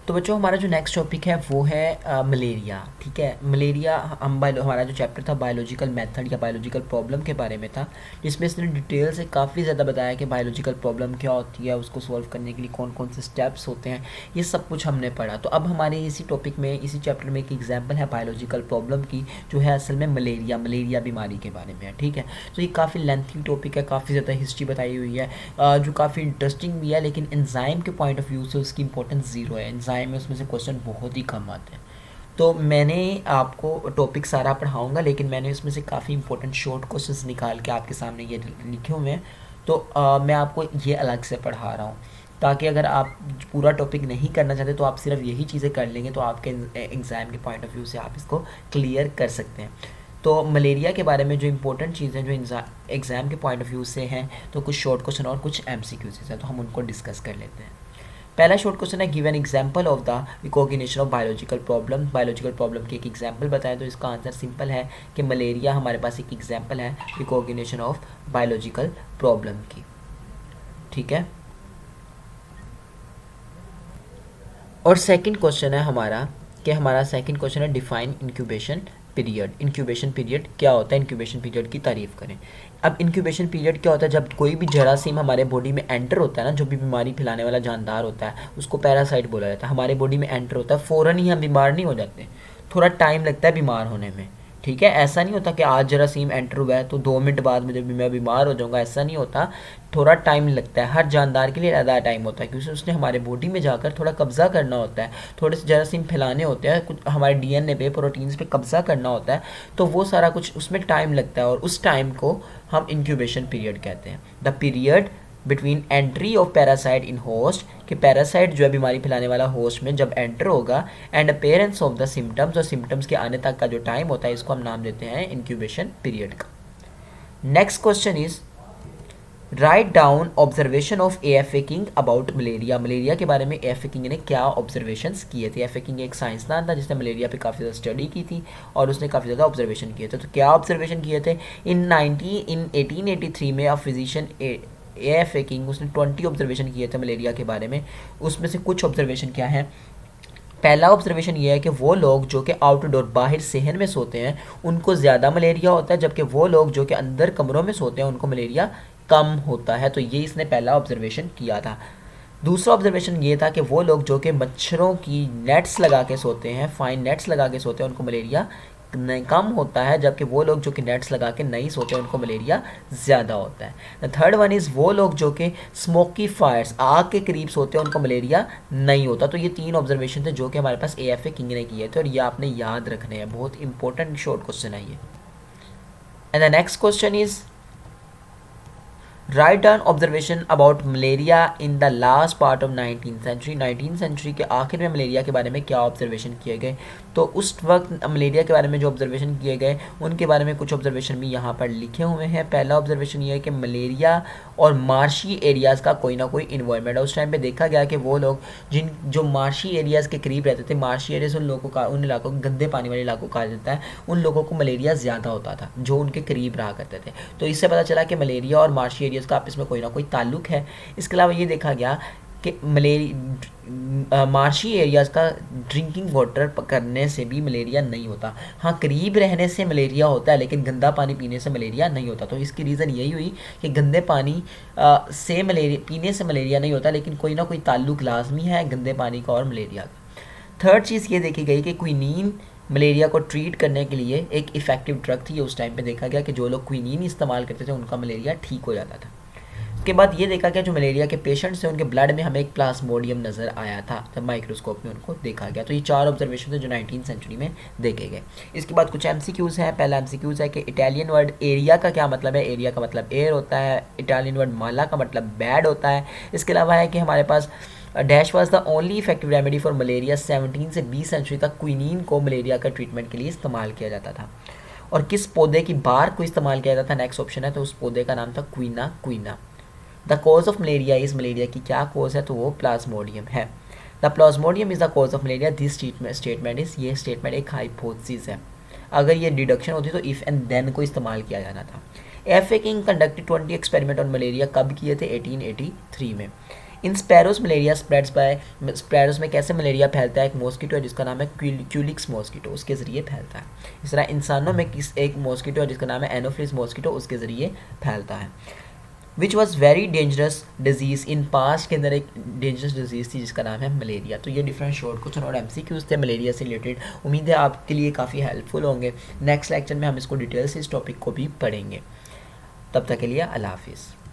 तो बच्चों हमारा जो नेक्स्ट टॉपिक है वो है मलेरिया। ठीक है, मलेरिया हमारा जो चैप्टर था बायोलॉजिकल मेथड या बायोलॉजिकल प्रॉब्लम के बारे में था, जिसमें इसने डिटेल से काफ़ी ज़्यादा बताया कि बायोलॉजिकल प्रॉब्लम क्या होती है, उसको सॉल्व करने के लिए कौन कौन से स्टेप्स होते हैं, ये सब कुछ हमने पढ़ा। तो अब हमारे इसी टॉपिक में, इसी चैप्टर में एक एग्जाम्पल है बायोलॉजिकल प्रॉब्लम की, जो है असल में मलेरिया बीमारी के बारे में है। ठीक है, तो ये काफ़ी लेंथी टॉपिक है, काफ़ी ज़्यादा हिस्ट्री बताई हुई है, जो काफ़ी इंटरेस्टिंग भी है, लेकिन एंजाइम के पॉइंट ऑफ व्यू से उसकी इंपॉर्टेंस ज़ीरो है। एंजाइम में उसमें से क्वेश्चन बहुत ही कम आते हैं। तो मैंने आपको टॉपिक सारा पढ़ाऊंगा, लेकिन मैंने उसमें से काफ़ी इंपॉर्टेंट शॉर्ट क्वेश्चंस निकाल के आपके सामने ये लिखे हुए हैं। तो मैं आपको ये अलग से पढ़ा रहा हूँ, ताकि अगर आप पूरा टॉपिक नहीं करना चाहते तो आप सिर्फ यही चीज़ें कर लेंगे, तो आपके एग्ज़ाम के पॉइंट ऑफ व्यू से आप इसको क्लियर कर सकते हैं। तो मलेरिया के बारे में जो इंपॉर्टेंट चीज़ें जो एग्ज़ाम के पॉइंट ऑफ व्यू से हैं, तो कुछ शॉर्ट क्वेश्चन और कुछ MCQs हैं, तो हम उनको डिस्कस कर लेते हैं। पहला शॉर्ट क्वेश्चन है, give an example of the recognition of biological problem. Biological problem की एक एग्जांपल बताएं। तो इसका आंसर सिंपल है कि मलेरिया हमारे पास एक एग्जांपल है रिकॉग्निशन ऑफ बायोलॉजिकल प्रॉब्लम की। ठीक है, और सेकंड क्वेश्चन है हमारा सेकंड क्वेश्चन है, define incubation period. Incubation period क्या होता है, इंक्यूबेशन पीरियड की तारीफ करें। अब इंक्यूबेशन पीरियड क्या होता है, जब कोई भी जरासीम हमारे बॉडी में एंटर होता है ना, जो भी बीमारी फैलाने वाला जानदार होता है उसको पैरासाइट बोला जाता है, हमारे बॉडी में एंटर होता है, फ़ौरन ही हम बीमार नहीं हो जाते, थोड़ा टाइम लगता है बीमार होने में। ठीक है, ऐसा नहीं होता कि आज जरासीम एंटर हुआ है तो 2 मिनट बाद में जब मैं बीमार हो जाऊंगा, ऐसा नहीं होता। थोड़ा टाइम लगता है, हर जानदार के लिए ज़्यादा टाइम होता है, क्योंकि उसने हमारे बॉडी में जाकर थोड़ा कब्जा करना होता है, थोड़े से जरासीम फैलाने होते हैं, कुछ हमारे DNA पे, प्रोटीन्स पे कब्जा करना होता है, तो वो सारा कुछ उसमें टाइम लगता है, और उस टाइम को हम इंक्यूबेशन पीरियड कहते हैं। The period between entry of parasite in host, कि पैरासाइट जो है बीमारी फैलाने वाला होस्ट में जब एंटर होगा, and appearance of the symptoms, और सिम्टम्स के आने तक का जो टाइम होता है, इसको हम नाम देते हैं इंक्यूबेशन पीरियड का। Next question is, right down observation of AFA king about malaria. Malaria के बारे में AFA किंग ने क्या ऑब्जर्वेशंस किए थे। AFA किंग एक साइंसदान था जिसने मलेरिया पे काफ़ी ज़्यादा स्टडी की थी, और उसने काफ़ी ज़्यादा ऑब्जर्वेशन किए थे। तो क्या ऑब्जर्वेशन किए थे, इन 1883 में अ फिजिशियन AFA किंग, उसने 20 ऑब्जर्वेशन किए थे मलेरिया के बारे में। उसमें से कुछ ऑब्जर्वेशन क्या है। पहला ऑब्जर्वेशन ये है कि वो लोग जो कि आउटडोर बाहर सहन में सोते हैं उनको ज़्यादा मलेरिया होता है, जबकि वो लोग जो कि अंदर कमरों में सोते हैं उनको मलेरिया कम होता है। तो ये इसने पहला ऑब्जर्वेशन किया था। दूसरा ऑब्जर्वेशन ये था कि वो लोग जो कि मच्छरों की नेट्स लगा के सोते हैं, फाइन नेट्स लगा के सोते हैं, उनको मलेरिया कम होता है, जबकि वो लोग जो कि नेट्स लगा के नहीं सोते हैं उनको मलेरिया ज़्यादा होता है। द थर्ड वन इज़, वो लोग जो कि स्मोकी फायर्स, आग के करीब सोते हैं, उनको मलेरिया नहीं होता। तो ये 3 ऑब्जर्वेशन थे जो कि हमारे पास AFA किंग ने किए थे, और ये आपने याद रखने हैं, बहुत इंपॉर्टेंट शॉर्ट क्वेश्चन है ये। And the next question is, write down observation about malaria in the last part of 19th century. 19th century के आखिर में मलेरिया के बारे में क्या ऑब्जर्वेशन किए गए। तो उस वक्त मलेरिया के बारे में जो ऑब्जर्वेशन किए गए उनके बारे में कुछ ऑब्जर्वेशन भी यहाँ पर लिखे हुए हैं। पहला ऑब्जर्वेशन ये है कि मलेरिया और मार्शी एरियाज़ का कोई ना कोई इन्वायरमेंट है। उस टाइम पे देखा गया कि वो लोग जो मार्शी एरियाज़ के करीब रहते थे, मार्शी एरियाज उन इलाकों को, गंदे पानी वाले इलाकों कहा जाता है, उन लोगों को मलेरिया ज़्यादा होता था जो उनके करीब रहा करते थे। तो इससे पता चला कि मलेरिया और मार्शी एरियाज़ का आपस में कोई ना कोई ताल्लुक है। इसके अलावा ये देखा गया कि मार्शी एरियाज़ का ड्रिंकिंग वाटर करने से भी मलेरिया नहीं होता। हाँ, करीब रहने से मलेरिया होता है, लेकिन गंदा पानी पीने से मलेरिया नहीं होता। तो इसकी रीज़न यही हुई कि गंदे पानी से मलेरिया पीने से मलेरिया नहीं होता, लेकिन कोई ना कोई ताल्लुक लाजमी है गंदे पानी का और मलेरिया का। थर्ड चीज़ ये देखी गई कि क्विनीन मलेरिया को ट्रीट करने के लिए एक इफ़ेक्टिव ड्रग थी। उस टाइम पे देखा गया कि जो लोग क्विनीन इस्तेमाल करते थे उनका मलेरिया ठीक हो जाता था। उसके बाद ये देखा गया जो मलेरिया के पेशेंट्स हैं उनके ब्लड में हमें एक प्लाज्मोडियम नज़र आया था, जब माइक्रोस्कोप में उनको देखा गया। तो ये 4 ऑब्जर्वेशन थे जो 19th सेंचुरी में देखे गए। इसके बाद कुछ MCQs हैं। पहला MCQs है कि इटालियन वर्ड एरिया का क्या मतलब है। एरिया का मतलब एयर होता है। इटालियन वर्ड माला का मतलब बैड होता है। इसके अलावा है कि हमारे पास dash was the only effective remedy for malaria. 17 से 20 सेंचुरी तक क्विनीन को मलेरिया का ट्रीटमेंट के लिए इस्तेमाल किया जाता था। और किस पौधे की बार को इस्तेमाल किया जाता था, नेक्स्ट ऑप्शन है, तो उस पौधे का नाम था quina. The cause of malaria is, malaria की क्या कॉज है, तो वो प्लाज्मोडियम है। The plasmodium is the cause of malaria. This statement is, ये स्टेटमेंट एक हाइपोथेसिस है। अगर ये डिडक्शन होती तो इफ एंड देन को इस्तेमाल किया जाना था। AFA king conducted 20 experiment on malaria, कब किए थे, 1883 में। इन स्पैरोस मलेरिया स्प्रेड्स में कैसे मलेरिया फैलता है? एक मॉस्किटो है जिसका नाम है क्यूलिक्स मॉस्किटो, उसके ज़रिए फैलता है। इस तरह इंसानों में एक मॉस्किटो है जिसका नाम है एनोफिलिस मॉस्किटो, उसके ज़रिए फैलता है। Which was very dangerous disease in past, के अंदर एक डेंजरस डिजीज़ थी जिसका नाम है मलेरिया। तो ये डिफरेंट शॉर्ट क्वेश्चन और MCQs थे मलेरिया से रिलेटेड। उम्मीद है आपके लिए काफ़ी हेल्पफुल होंगे। नेक्स्ट लेक्चर में हम इसको डिटेल से इस टॉपिक को भी पढ़ेंगे। तब तक के लिए अल्लाह हाफिज़।